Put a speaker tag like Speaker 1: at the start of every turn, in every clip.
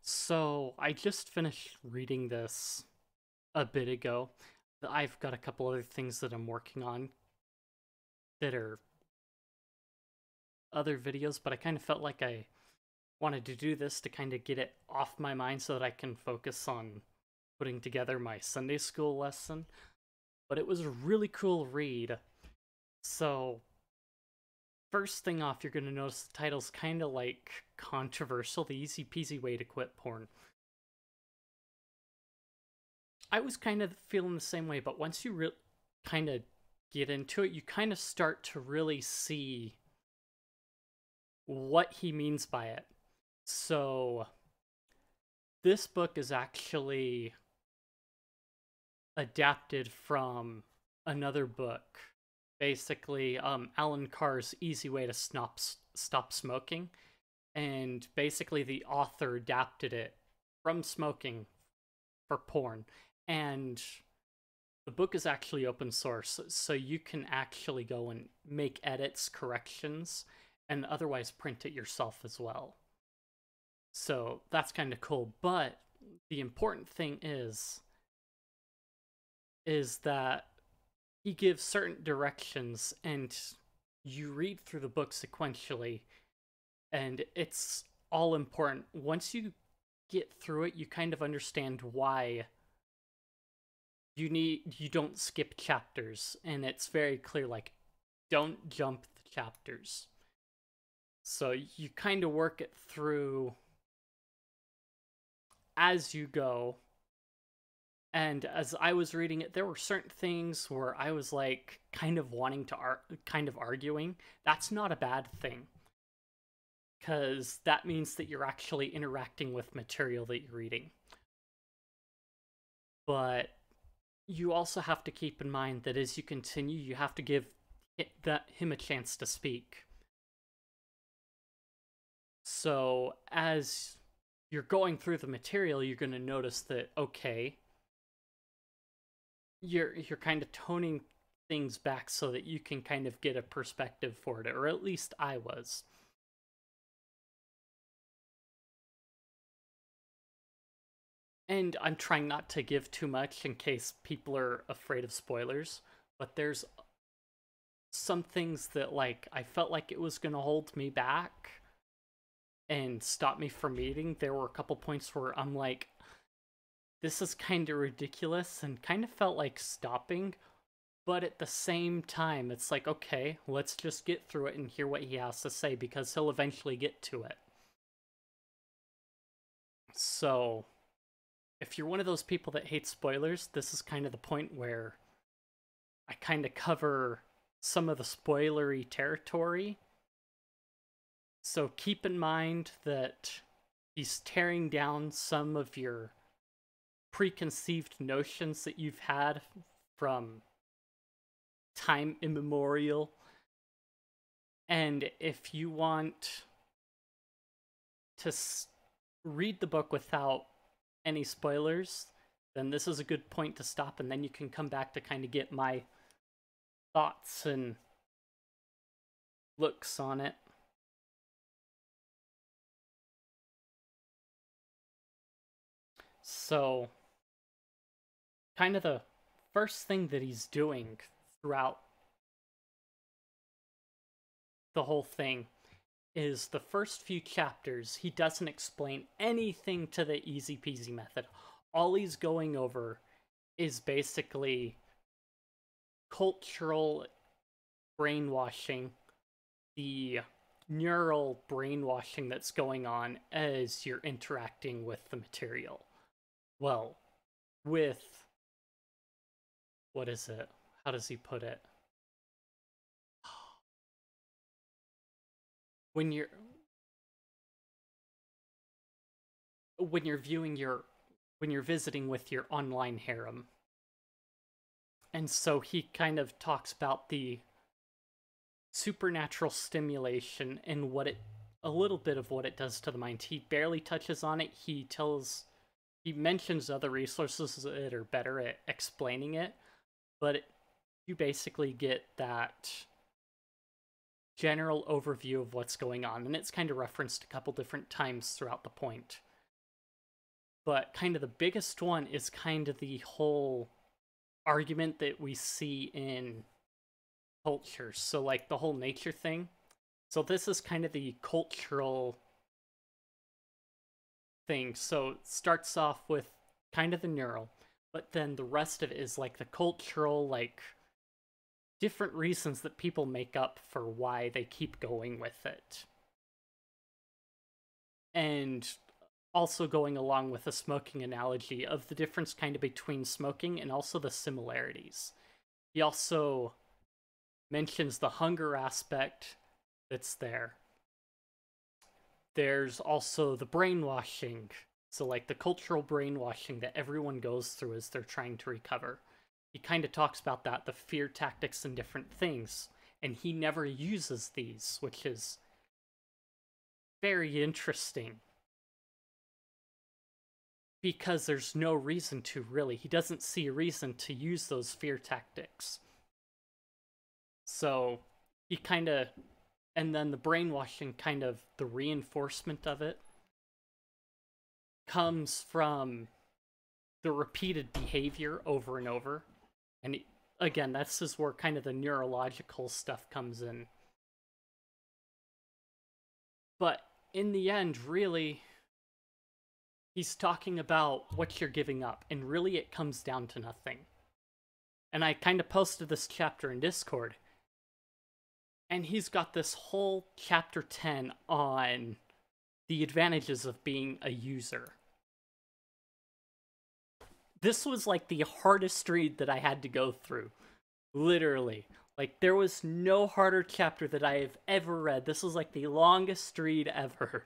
Speaker 1: So I just finished reading this a bit ago. I've got a couple other things that I'm working on that are other videos, but I kind of felt like I wanted to do this to kind of get it off my mind so that I can focus on putting together my Sunday school lesson. But it was a really cool read. So, first thing off, you're going to notice the title's kind of like controversial, the easy peasy way to quit porn. I was kind of feeling the same way, but once you kind of get into it, you kind of start to really see what he means by it. So, this book is actually adapted from another book. Basically, Alan Carr's Easy Way to Stop Smoking. And basically, the author adapted it from smoking for porn. And the book is actually open source, so you can actually go and make edits, corrections, and otherwise print it yourself as well. So that's kind of cool. But the important thing is that he gives certain directions and you read through the book sequentially and it's all important. Once you get through it, you kind of understand why you don't skip chapters, and it's very clear, like, don't jump the chapters. So you kind of work it through as you go. And as I was reading it, there were certain things where I was like kind of wanting to kind of arguing. That's not a bad thing, because that means that you're actually interacting with material that you're reading. But you also have to keep in mind that as you continue, you have to give him a chance to speak. So as you're going through the material, you're going to notice that, okay, you're kind of toning things back so that you can kind of get a perspective for it, or at least I was. And I'm trying not to give too much in case people are afraid of spoilers, but there's some things that, like, I felt like it was going to hold me back and stop me from reading. There were a couple points where I'm like, this is kind of ridiculous, and kind of felt like stopping. But at the same time, it's like, okay, let's just get through it and hear what he has to say, because he'll eventually get to it. So, if you're one of those people that hate spoilers, this is kind of the point where I kind of cover some of the spoilery territory. So keep in mind that he's tearing down some of your preconceived notions that you've had from time immemorial. And if you want to read the book without any spoilers, then this is a good point to stop, and then you can come back to kind of get my thoughts and looks on it. So, kind of the first thing that he's doing throughout the whole thing is the first few chapters, he doesn't explain anything to the easy peasy method. All he's going over is basically cultural brainwashing, the neural brainwashing that's going on as you're interacting with the material. Well, with, what is it? How does he put it? When you're when you're viewing your when you're visiting with your online harem. And so he kind of talks about the supernatural stimulation and what it a little bit of what it does to the mind. He barely touches on it. He mentions other resources that are better at explaining it, but you basically get that general overview of what's going on, and it's kind of referenced a couple different times throughout the point. But kind of the biggest one is kind of the whole argument that we see in culture. So, like, the whole nature thing. So, this is kind of the cultural thing. So, it starts off with kind of the neural, but then the rest of it is like the cultural, like, different reasons that people make up for why they keep going with it. And also going along with the smoking analogy of the difference kind of between smoking and also the similarities. He also mentions the hunger aspect that's there. There's also the brainwashing. So, like, the cultural brainwashing that everyone goes through as they're trying to recover. He kind of talks about that, the fear tactics and different things. And he never uses these, which is very interesting. Because there's no reason to, really. He doesn't see a reason to use those fear tactics. So he kind of, and then the brainwashing, kind of the reinforcement of it, comes from the repeated behavior over and over. And again, that's just where kind of the neurological stuff comes in. But in the end, really, he's talking about what you're giving up, and really it comes down to nothing. And I kind of posted this chapter in Discord, and he's got this whole chapter 10 on the advantages of being a user. This was like the hardest read that I had to go through. Literally. Like, there was no harder chapter that I have ever read. This was like the longest read ever.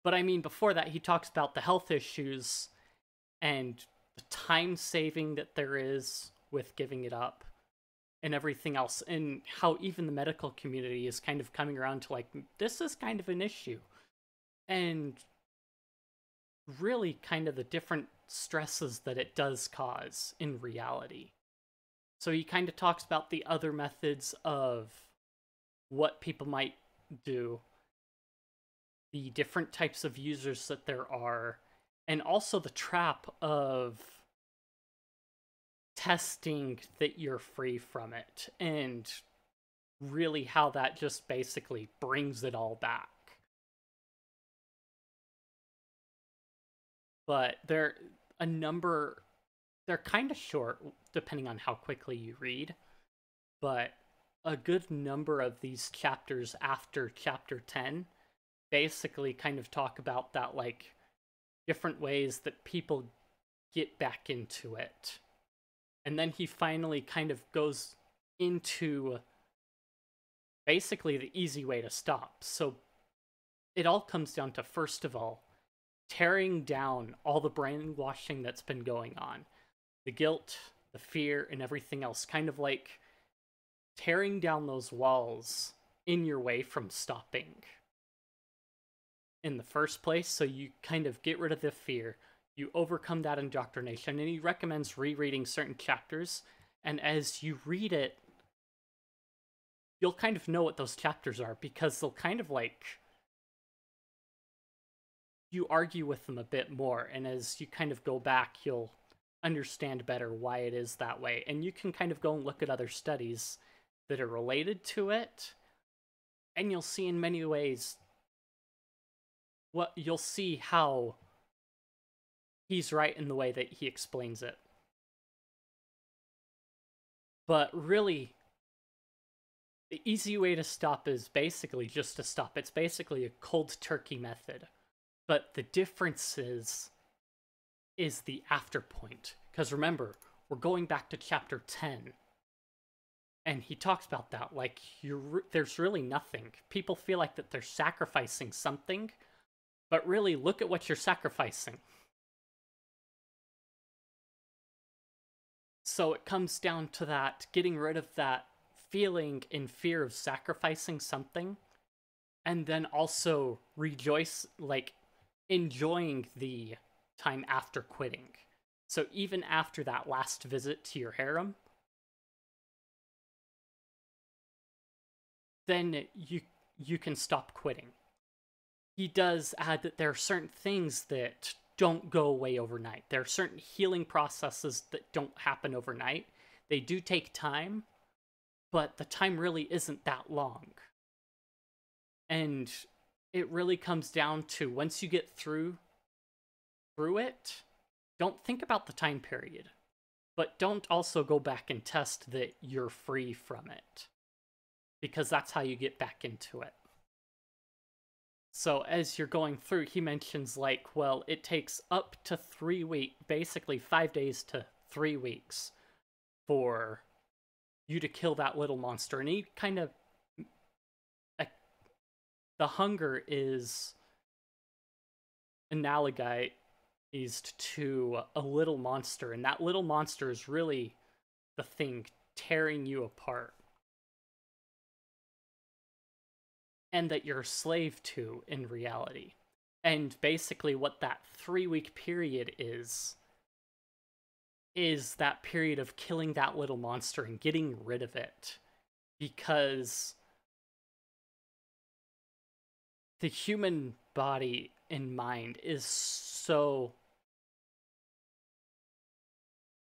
Speaker 1: But I mean, before that, he talks about the health issues and the time saving that there is with giving it up and everything else, and how even the medical community is kind of coming around to, like, this is kind of an issue. And really kind of the different stresses that it does cause in reality. So he kind of talks about the other methods of what people might do, the different types of users that there are, and also the trap of testing that you're free from it, and really how that just basically brings it all back. But they're kind of short depending on how quickly you read, but a good number of these chapters after chapter 10 basically kind of talk about that, like, different ways that people get back into it. And then he finally kind of goes into basically the easy way to stop. So it all comes down to, first of all, tearing down all the brainwashing that's been going on. The guilt, the fear, and everything else. Kind of like tearing down those walls in your way from stopping in the first place, so you kind of get rid of the fear. You overcome that indoctrination, and he recommends rereading certain chapters, and as you read it, you'll kind of know what those chapters are, because they'll kind of, like, you argue with them a bit more, and as you kind of go back, you'll understand better why it is that way. And you can kind of go and look at other studies that are related to it, and you'll see in many ways you'll see how he's right in the way that he explains it. But really, the easy way to stop is basically just to stop. It's basically a cold turkey method. But the difference is the after point. Because remember, we're going back to chapter 10. And he talks about that, like, there's really nothing. People feel like that they're sacrificing something, but really, look at what you're sacrificing. So it comes down to that, getting rid of that feeling and fear of sacrificing something, and then also enjoying the time after quitting. So even after that last visit to your harem, then you can stop quitting. he does add that there are certain things that don't go away overnight. There are certain healing processes that don't happen overnight. They do take time, but the time really isn't that long. And it really comes down to once you get through it, don't think about the time period, but don't also go back and test that you're free from it, because that's how you get back into it. So as you're going through, he mentions like, well, it takes up to 3 weeks, basically 5 days to 3 weeks for you to kill that little monster. And he kind of, the hunger is analogized to a little monster, and that little monster is really the thing tearing you apart, and that you're a slave to in reality. And basically what that 3-week period is that period of killing that little monster and getting rid of it, because the human body and mind is so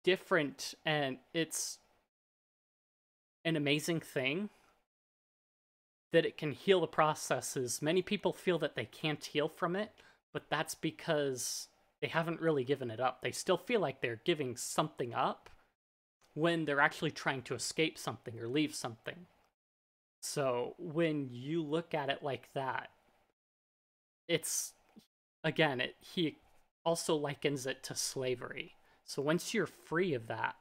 Speaker 1: different, and it's an amazing thing that it can heal the processes. Many people feel that they can't heal from it, but that's because they haven't really given it up. They still feel like they're giving something up when they're actually trying to escape something or leave something. So when you look at it like that, it's, again, he also likens it to slavery. So once you're free of that,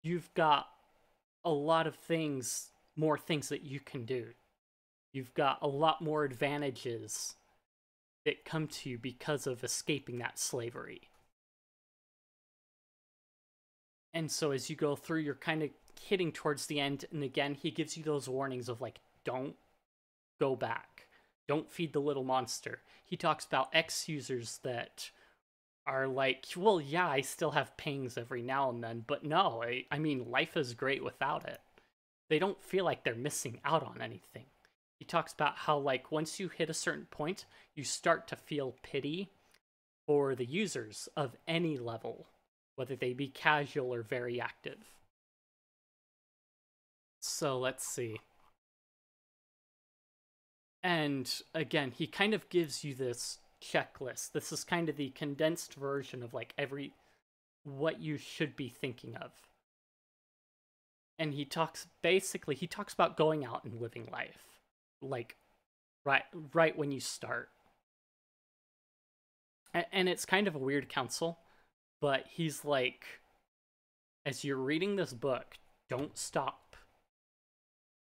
Speaker 1: you've got a lot of things, more things that you can do. You've got a lot more advantages that come to you because of escaping that slavery. And so as you go through, you're kind of hitting towards the end, and again, he gives you those warnings of like, don't go back. Don't feed the little monster. He talks about ex-users that are like, well, yeah, I still have pangs every now and then, but no, I mean, life is great without it. They don't feel like they're missing out on anything. He talks about how, like, once you hit a certain point, you start to feel pity for the users of any level, whether they be casual or very active. So let's see. And again, he kind of gives you this checklist. This is kind of the condensed version of like what you should be thinking of. And he talks about going out and living life, like right when you start. And it's kind of a weird counsel, but he's like, as you're reading this book, don't stop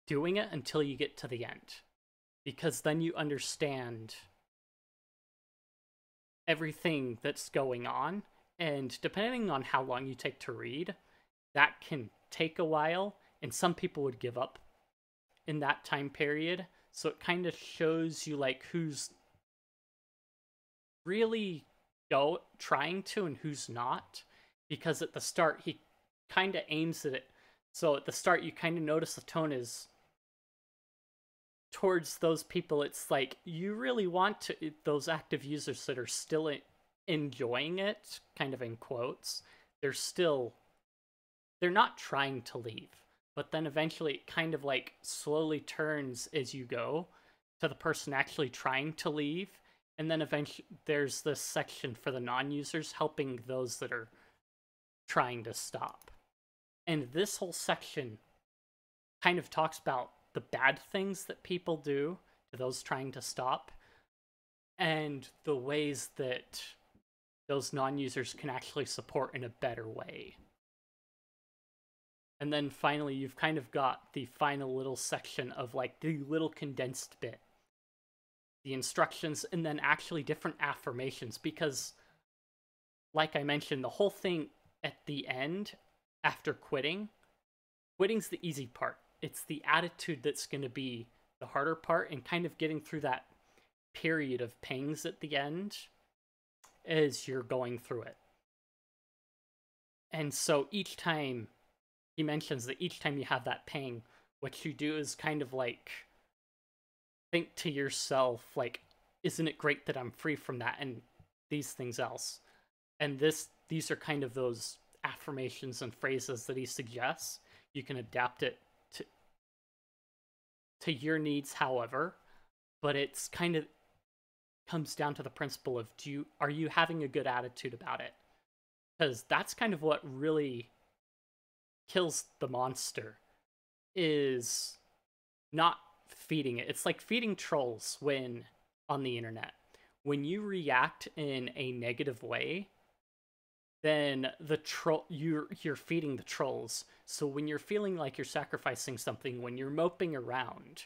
Speaker 1: doing it until you get to the end, because then you understand everything that's going on. And depending on how long you take to read, that can take a while, and some people would give up in that time period. So it kind of shows you like who's really trying to and who's not, because at the start he kind of aims at it. So at the start you kind of notice the tone is towards those people. It's like you really want to, those active users that are still enjoying it, kind of in quotes, they're not trying to leave. But then eventually it kind of like slowly turns as you go to the person actually trying to leave. And then eventually there's this section for the non-users helping those that are trying to stop. And this whole section kind of talks about the bad things that people do to those trying to stop, and the ways that those non-users can actually support in a better way. And then finally, you've kind of got the final little section of like the little condensed bit, the instructions, and then actually different affirmations, because like I mentioned, the whole thing at the end, after quitting's the easy part. It's the attitude that's going to be the harder part, and kind of getting through that period of pangs at the end as you're going through it. And so each time, he mentions that each time you have that pang, what you do is kind of like think to yourself, like, isn't it great that I'm free from that and these things else? And these are kind of those affirmations and phrases that he suggests. You can adapt it to your needs, however, but it's kind of comes down to the principle of are you having a good attitude about it? Because that's kind of what really kills the monster, is not feeding it. It's like feeding trolls when on the internet. When you react in a negative way, then you're feeding the trolls. So when you're feeling like you're sacrificing something, when you're moping around,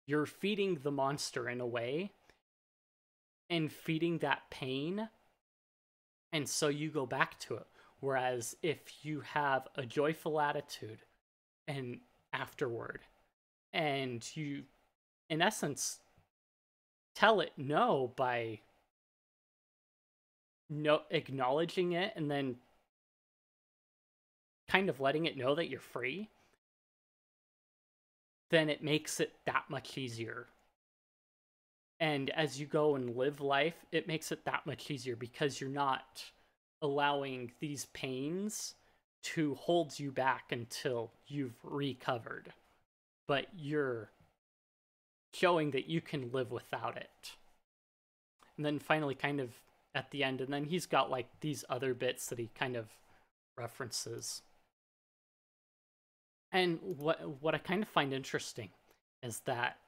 Speaker 1: you're feeding the monster in a way and feeding that pain, and so you go back to it. Whereas if you have a joyful attitude and afterward, and you in essence tell it no by no acknowledging it and then kind of letting it know that you're free, then it makes it that much easier. And as you go and live life, it makes it that much easier because you're not allowing these pains to hold you back until you've recovered. But you're showing that you can live without it. And then finally, kind of at the end, and then he's got like these other bits that he kind of references. And what I kind of find interesting is that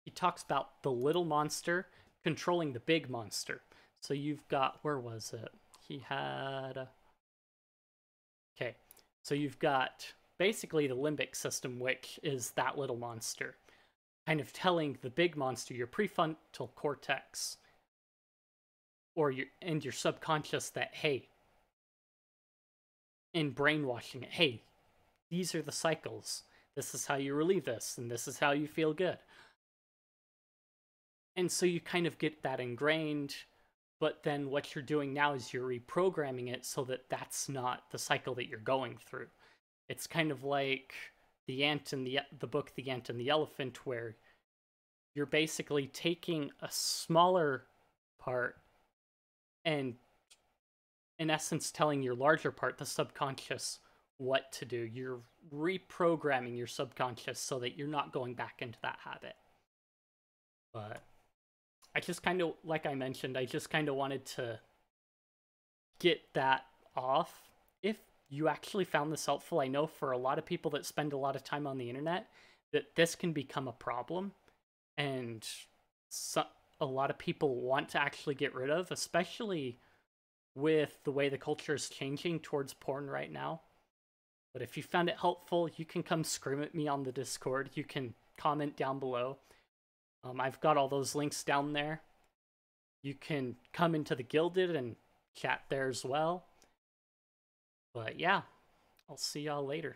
Speaker 1: he talks about the little monster controlling the big monster. So you've got, where was it? He had, okay, so you've got basically the limbic system, which is that little monster, kind of telling the big monster, your prefrontal cortex, or your subconscious, that, hey, in brainwashing it, hey, these are the cycles. This is how you relieve this, and this is how you feel good. And so you kind of get that ingrained, but then what you're doing now is you're reprogramming it so that that's not the cycle that you're going through. It's kind of like the ant and the book The Ant and the Elephant, where you're basically taking a smaller part and in essence telling your larger part, the subconscious, what to do. You're reprogramming your subconscious so that you're not going back into that habit. But I just kind of, like I mentioned, I just kind of wanted to get that off. If you actually found this helpful, I know for a lot of people that spend a lot of time on the internet, that this can become a problem, and a lot of people want to actually get rid of, especially with the way the culture is changing towards porn right now. But if you found it helpful, you can come scream at me on the Discord. You can comment down below. I've got all those links down there. You can come into the Guilded and chat there as well. But yeah, I'll see y'all later.